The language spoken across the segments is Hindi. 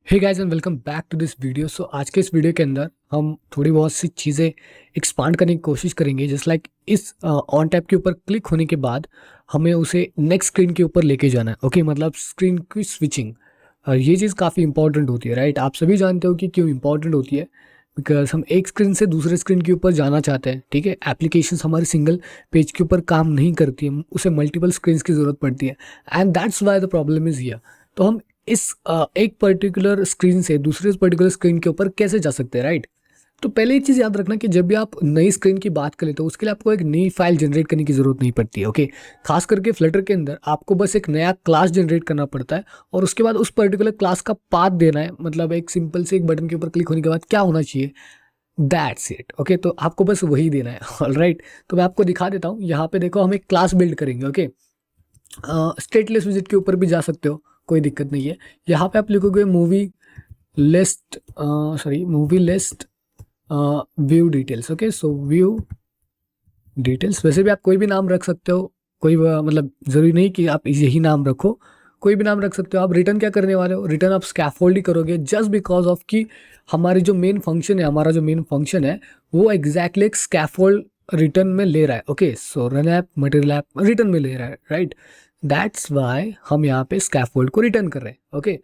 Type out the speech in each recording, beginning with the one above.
Hey guys and welcome back to this video. So आज के इस वीडियो के अंदर हम थोड़ी बहुत सी चीज़ें एक्सपांड करने की कोशिश करेंगे। जस्ट लाइक इस ऑन टैप के ऊपर क्लिक होने के बाद हमें उसे नेक्स्ट स्क्रीन के ऊपर लेके जाना है। ओके मतलब स्क्रीन की स्विचिंग, ये चीज़ काफ़ी इंपॉर्टेंट होती है, राइट। आप सभी जानते हो कि क्यों इंपॉर्टेंट होती है। बिकॉज हम एक स्क्रीन से दूसरे स्क्रीन के ऊपर जाना चाहते हैं, ठीक है। एप्लीकेशन हमारे सिंगल पेज के ऊपर काम नहीं करती है, उसे मल्टीपल स्क्रीन की ज़रूरत पड़ती है and that's why the problem is here. तो हम इस एक पर्टिकुलर स्क्रीन से दूसरे पर्टिकुलर स्क्रीन के ऊपर कैसे जा सकते हैं, राइट। तो पहले एक चीज़ याद रखना कि जब भी आप नई स्क्रीन की बात करें तो उसके लिए आपको एक नई फाइल जनरेट करने की ज़रूरत नहीं पड़ती है। ओके, खास करके फ्लटर के अंदर आपको बस एक नया क्लास जनरेट करना पड़ता है और उसके बाद उस पर्टिकुलर क्लास का पाथ देना है। मतलब एक सिंपल से एक बटन के ऊपर क्लिक होने के बाद क्या होना चाहिए, दैट्स इट। ओके, तो आपको बस वही देना है। ऑलराइट, तो मैं आपको दिखा देता हूँ। यहाँ पे देखो, हम एक क्लास बिल्ड करेंगे। ओके, स्टेटलेस विजिट के ऊपर भी जा सकते हो, कोई दिक्कत नहीं है। यहाँ पे आप लिखोगे movie list, movie list view details. Okay, सो व्यू डिटेल्स, वैसे भी आप कोई भी नाम रख सकते हो। कोई मतलब ज़रूरी नहीं कि आप यही नाम रखो, कोई भी नाम रख सकते हो। आप रिटर्न क्या करने वाले हो, रिटर्न आप स्कैफोल्ड ही करोगे, जस्ट बिकॉज ऑफ कि हमारी जो मेन फंक्शन है, हमारा जो मेन फंक्शन है वो एग्जैक्टली एक स्कैफोल्ड रिटर्न में ले रहा है। Okay, so run app material app return में ले रहा है, राइट। दैट्स वाई हम यहाँ पे स्कैफोल्ड को रिटर्न कर रहे हैं। ओके,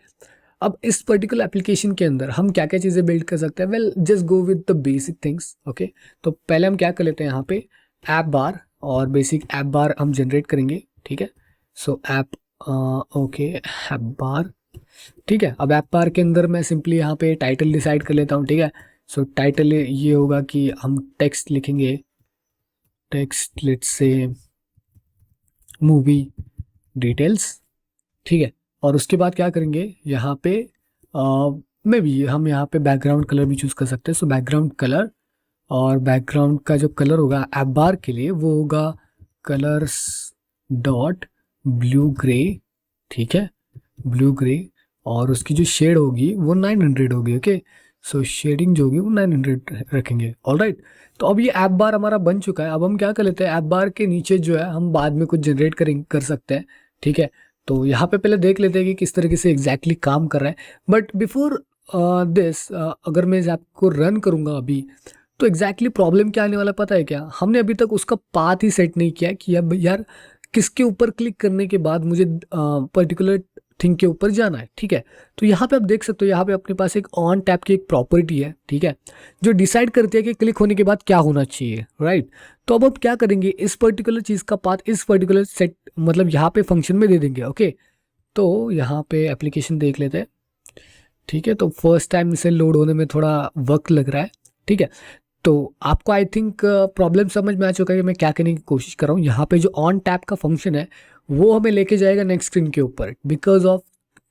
अब इस पर्टिकुलर एप्लीकेशन के अंदर हम क्या क्या चीज़ें बिल्ड कर सकते हैं। Well, just go with the basic things. Okay, तो पहले हम क्या कर लेते हैं, यहाँ पे ऐप बार और बेसिक ऐप बार हम जनरेट करेंगे, ठीक है। सो ऐप, ओके, ऐप बार, ठीक है। अब ऐप बार के अंदर मैं सिंपली यहाँ पे टाइटल डिसाइड कर लेता हूँ, ठीक है। सो टाइटल ये होगा कि हम टेक्स्ट लिखेंगे, text let's say movie details, ठीक है। और उसके बाद क्या करेंगे, यहाँ पे मे भी हम यहाँ पे बैकग्राउंड कलर भी चूज़ कर सकते हैं। सो बैकग्राउंड कलर, और बैकग्राउंड का जो कलर होगा ऐप बार के लिए वो होगा कलर्स डॉट ब्लू ग्रे, ठीक है, ब्लू ग्रे। और उसकी जो शेड होगी वो 900 होगी। ओके, सो शेडिंग जो होगी वो 900 रखेंगे। ऑलराइट, तो अब ये ऐप बार हमारा बन चुका है। अब हम क्या कर लेते हैं, ऐप बार के नीचे जो है हम बाद में कुछ जनरेट कर सकते हैं, ठीक है। तो यहाँ पे पहले देख लेते हैं कि किस तरीके से एग्जैक्टली काम कर रहा है। बट बिफोर दिस, अगर मैं इस ऐप को रन करूँगा अभी, तो एग्जैक्टली प्रॉब्लम क्या आने वाला पता है क्या। हमने अभी तक उसका पाथ ही सेट नहीं किया कि अब यार किसके ऊपर क्लिक करने के बाद मुझे पर्टिकुलर थिंग के ऊपर जाना है, ठीक है। तो यहाँ पे आप देख सकते हो, यहाँ पे अपने पास एक ऑन टैप की एक प्रॉपर्टी है, ठीक है, जो डिसाइड करती है कि क्लिक होने के बाद क्या होना चाहिए, राइट। तो अब आप क्या करेंगे, इस पर्टिकुलर चीज़ का पाथ इस पर्टिकुलर सेट मतलब यहाँ पे फंक्शन में दे देंगे। ओके, तो यहाँ पे एप्लीकेशन देख लेते हैं, ठीक है। तो फर्स्ट टाइम इसे लोड होने में थोड़ा वक्त लग रहा है, ठीक है। तो आपको आई थिंक प्रॉब्लम समझ में आ चुका है कि मैं क्या करने की कोशिश कर रहा हूँ। यहाँ पे जो ऑन टैप का फंक्शन है वो हमें लेके जाएगा नेक्स्ट स्क्रीन के ऊपर, बिकॉज ऑफ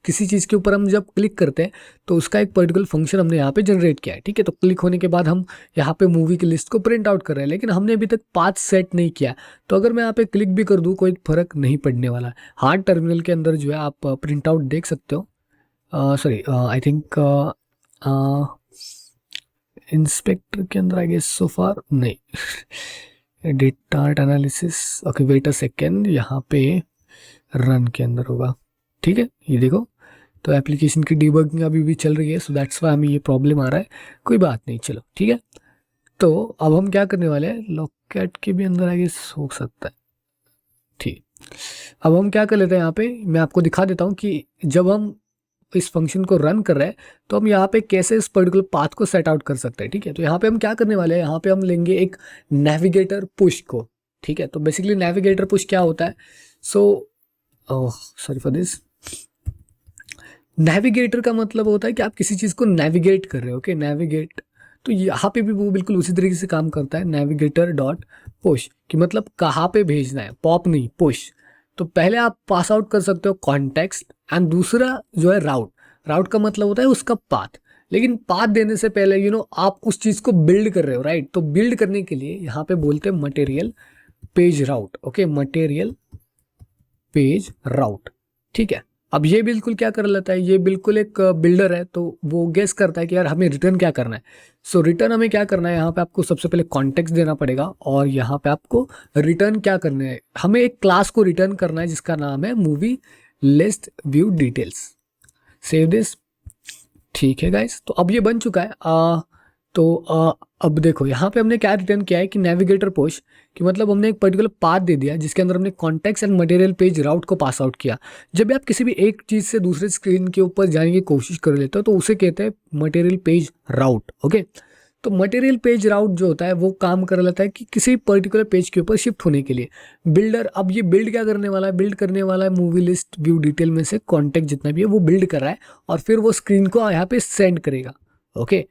किसी चीज़ के ऊपर हम जब क्लिक करते हैं तो उसका एक पर्टिकुलर फंक्शन हमने यहाँ पे जनरेट किया है, ठीक है। तो क्लिक होने के बाद हम यहाँ पे मूवी की लिस्ट को प्रिंट आउट कर रहे हैं, लेकिन हमने अभी तक पाथ सेट नहीं किया। तो अगर मैं यहाँ पे क्लिक भी कर दूँ कोई फर्क नहीं पड़ने वाला। हाँ, टर्मिनल के अंदर जो है आप प्रिंट आउट देख सकते हो। सॉरी, आई थिंक इंस्पेक्टर के अंदर आई गेस सो फार नहीं। Data analysis, okay wait a second, यहाँ पे रन के अंदर होगा, ठीक है। ये देखो, तो एप्लीकेशन की डिबगिंग अभी भी चल रही है, सो दैट्स वाई हमें ये प्रॉब्लम आ रहा है। कोई बात नहीं, चलो ठीक है। तो अब हम क्या करने वाले हैं, लॉकेट के भी अंदर आई गेस हो सकता है, ठीक। अब हम क्या कर लेते हैं, यहाँ पे मैं आपको दिखा देता हूँ कि जब हम इस फंक्शन को रन कर रहे हैं तो हम यहाँ पे कैसे इस पर्टिकुलर पाथ को सेट आउट कर सकते हैं, ठीक है। तो यहाँ पे हम क्या करने वाले हैं, यहाँ पे हम लेंगे एक नेविगेटर पुश को, ठीक है। तो बेसिकली नेविगेटर पुश क्या होता है, so sorry for this, navigator का मतलब होता है कि आप किसी चीज़ को नेविगेट कर रहे हो। ओके, नेविगेट, तो यहाँ पे भी वो बिल्कुल उसी तरीके से काम करता है, नेविगेटर डॉट पुश, कि मतलब कहाँ पे भेजना है, पॉप नहीं, पुश। तो पहले आप पास आउट कर सकते हो कॉन्टेक्स्ट, एंड दूसरा जो है राउट। राउट का मतलब होता है उसका पाथ। लेकिन पाथ देने से पहले आप उस चीज़ को बिल्ड कर रहे हो, राइट। तो बिल्ड करने के लिए यहाँ पे बोलते हैं मटेरियल पेज राउट। ओके, मटेरियल पेज राउट, ठीक है। अब ये बिल्कुल क्या कर लेता है, ये बिल्कुल एक बिल्डर है, तो वो गेस करता है कि यार हमें रिटर्न क्या करना है। सो रिटर्न हमें क्या करना है, यहाँ पे आपको सबसे पहले कॉन्टेक्स्ट देना पड़ेगा, और यहाँ पे आपको रिटर्न क्या करना है, हमें एक क्लास को रिटर्न करना है जिसका नाम है movie list view details. Save this, ठीक है गाइस, तो अब ये बन चुका है। अब देखो यहाँ पे हमने क्या रिटर्न किया है कि नेविगेटर पुश, कि मतलब हमने एक पर्टिकुलर पाथ दे दिया जिसके अंदर हमने कॉन्टेक्स्ट एंड मटेरियल पेज राउट को पास आउट किया। जब भी आप किसी भी एक चीज़ से दूसरे स्क्रीन के ऊपर जाने की कोशिश कर लेते हो तो उसे कहते हैं मटेरियल पेज राउट। ओके, तो मटेरियल पेज राउट जो होता है वो काम कर लेता है कि किसी पर्टिकुलर पेज के ऊपर शिफ्ट होने के लिए बिल्डर, अब ये बिल्ड क्या करने वाला है, बिल्ड करने वाला है मूवी लिस्ट व्यू डिटेल में से कॉन्टेक्ट जितना भी है वो बिल्ड कर रहा है और फिर वो स्क्रीन को यहाँ पे सेंड करेगा। ओके,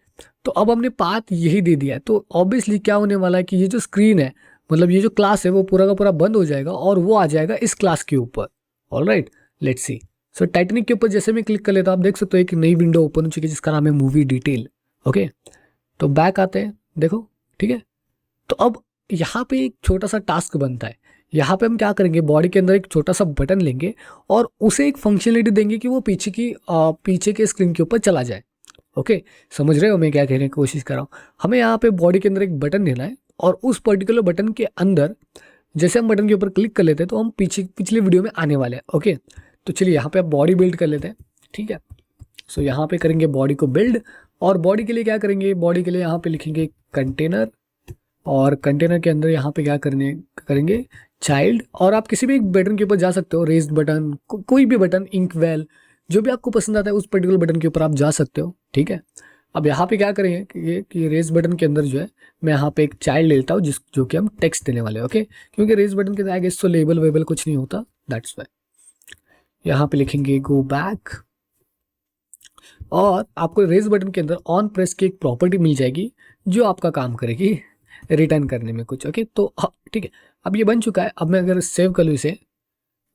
तो अब हमने पाथ यही दे दिया है, तो ऑब्वियसली क्या होने वाला है कि ये जो स्क्रीन है, मतलब ये जो क्लास है वो पूरा का पूरा बंद हो जाएगा और वो आ जाएगा इस क्लास के ऊपर। Alright, let's see. So Titanic के ऊपर जैसे मैं क्लिक कर लेता हूँ आप देख सकते हो एक नई विंडो ओपन हो चुकी है जिसका नाम है मूवी डिटेल। ओके, तो बैक आते हैं, देखो ठीक है। तो अब यहाँ पे एक छोटा सा टास्क बनता है। यहाँ पे हम क्या करेंगे, बॉडी के अंदर एक छोटा सा बटन लेंगे और उसे एक फंक्शनलिटी देंगे कि वो पीछे के स्क्रीन के ऊपर चला जाए। ओके, समझ रहे हो मैं क्या कहने की कोशिश कर रहा हूँ। हमें यहाँ पे बॉडी के अंदर एक बटन देना है और उस पर्टिकुलर बटन के अंदर जैसे हम बटन के ऊपर क्लिक कर लेते हैं तो हम पिछले वीडियो में आने वाले हैं। ओके, तो चलिए यहाँ पे आप बॉडी बिल्ड कर लेते हैं। ठीक है, सो यहाँ पे करेंगे बॉडी को बिल्ड और बॉडी के लिए क्या करेंगे, बॉडी के लिए यहाँ पे लिखेंगे कंटेनर और कंटेनर के अंदर यहाँ पे क्या करेंगे चाइल्ड, और आप किसी भी एक बटन के ऊपर जा सकते हो, रेज्ड बटन, कोई भी बटन, इंकवेल, जो भी आपको पसंद आता है उस पर्टिकुलर बटन के ऊपर आप जा सकते हो। ठीक है, अब यहाँ पे क्या करेंगे कि रेज बटन के अंदर जो है मैं यहाँ पे एक चाइल्ड लेता हूँ जो कि हम टेक्स्ट देने वाले हैं। ओके, क्योंकि रेज बटन के अंदर आगे तो लेबल वेबल कुछ नहीं होता, दैट्स वाई। यहाँ पे लिखेंगे गो बैक और आपको रेज बटन के अंदर ऑन प्रेस की एक प्रॉपर्टी मिल जाएगी जो आपका काम करेगी रिटर्न करने में कुछ। ओके, तो ठीक है, अब ये बन चुका है। अब मैं अगर सेव कर लूँ इसे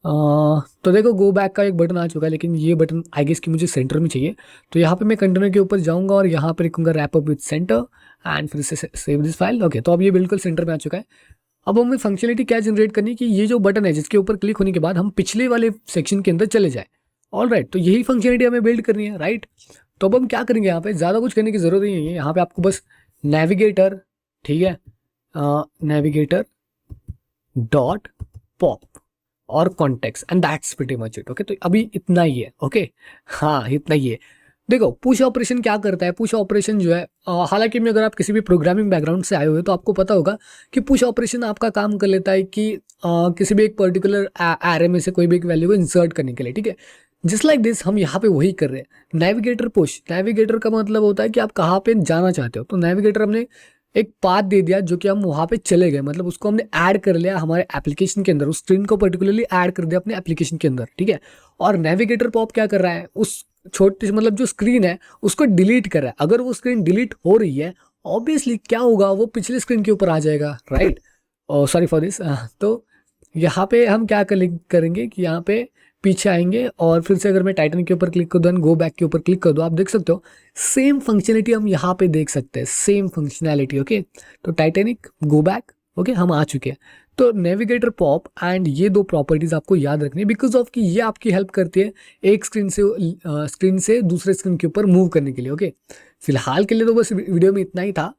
तो देखो गो बैक का एक बटन आ चुका है, लेकिन ये बटन आई गेस कि मुझे सेंटर में चाहिए। तो यहाँ पे मैं कंटेनर के ऊपर जाऊँगा और यहाँ पे लिखूंगा wrap up with centre and फिर से सेव दिस फाइल। ओके, तो अब ये बिल्कुल सेंटर में आ चुका है। अब हमें फंक्शनलिटी क्या जनरेट करनी है कि ये जो बटन है जिसके ऊपर क्लिक होने के बाद हम पिछले वाले सेक्शन के अंदर चले जाए। ऑलराइट, तो यही फंक्शनलिटी हमें बिल्ड करनी है, राइट। तो अब हम क्या करेंगे, यहाँ पे ज़्यादा कुछ करने की जरूरत नहीं है। यहाँ पे आपको बस नेविगेटर, ठीक है, नेविगेटर डॉट पॉप और context and that's pretty much it. Okay, तो अभी इतना ही है। ओके, हाँ इतना ही है। देखो पुश ऑपरेशन क्या करता है, पुश ऑपरेशन जो है हालांकि में अगर आप किसी भी प्रोग्रामिंग बैकग्राउंड से आए हुए तो आपको पता होगा कि पुश ऑपरेशन आपका काम कर लेता है कि किसी भी एक पर्टिकुलर एरे में से कोई भी एक वैल्यू को इंसर्ट करने के लिए। ठीक है, जस्ट लाइक दिस हम यहाँ पे वही कर रहे हैं। नेविगेटर पुश, नेविगेटर का मतलब होता है कि आप कहाँ पे जाना चाहते हो, तो नेविगेटर हमने एक पाथ दे दिया जो कि हम वहाँ पे चले गए, मतलब उसको हमने ऐड कर लिया हमारे एप्लीकेशन के अंदर, उस स्क्रीन को पर्टिकुलरली ऐड कर दिया अपने एप्लीकेशन के अंदर। ठीक है, और नेविगेटर पॉप क्या कर रहा है, उस छोटे मतलब जो स्क्रीन है उसको डिलीट कर रहा है। अगर वो स्क्रीन डिलीट हो रही है ऑब्वियसली क्या होगा, वो पिछले स्क्रीन के ऊपर आ जाएगा, राइट। Sorry for this. तो यहाँ पे हम क्या करेंगे कि यहाँ पे पीछे आएंगे और फिर से अगर मैं टाइटन के ऊपर क्लिक कर दूँ, गो बैक के ऊपर क्लिक कर दूँ, आप देख सकते हो सेम फंक्शनलिटी हम यहाँ पे देख सकते हैं, सेम फंक्शनैलिटी। ओके, तो टाइटैनिक, गो बैक, ओके हम आ चुके हैं। तो नेविगेटर पॉप एंड ये दो प्रॉपर्टीज आपको याद रखनी है बिकॉज ऑफ कि ये आपकी हेल्प करती है एक स्क्रीन से दूसरे स्क्रीन के ऊपर मूव करने के लिए। ओके, फिलहाल के लिए तो बस वीडियो में इतना ही था।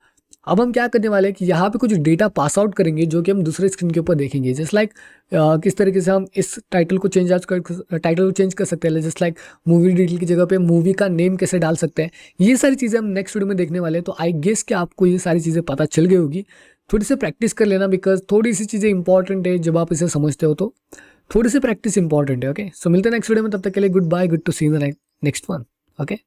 अब हम क्या करने वाले हैं कि यहाँ पे कुछ डेटा पास आउट करेंगे जो कि हम दूसरे स्क्रीन के ऊपर देखेंगे। जस्ट लाइक किस तरीके से हम इस टाइटल को चेंज कर सकते हैं, जस्ट लाइक मूवी डिटेल की जगह पे मूवी का नेम कैसे डाल सकते हैं, ये सारी चीज़ें हम नेक्स्ट वीडियो में देखने वाले हैं। तो आई गेस कि आपको ये सारी चीज़ें पता चल गई होगी। थोड़ी सी प्रैक्टिस कर लेना बिकॉज थोड़ी सी चीज़ें इंपॉर्टेंट है, जब आप इसे समझते हो तो थोड़ी सी प्रैक्टिस इंपॉर्टेंट है। ओके, सो मिलते हैं नेक्स्ट वीडियो में, तब तक के लिए good bye, good to see in the next one. Okay.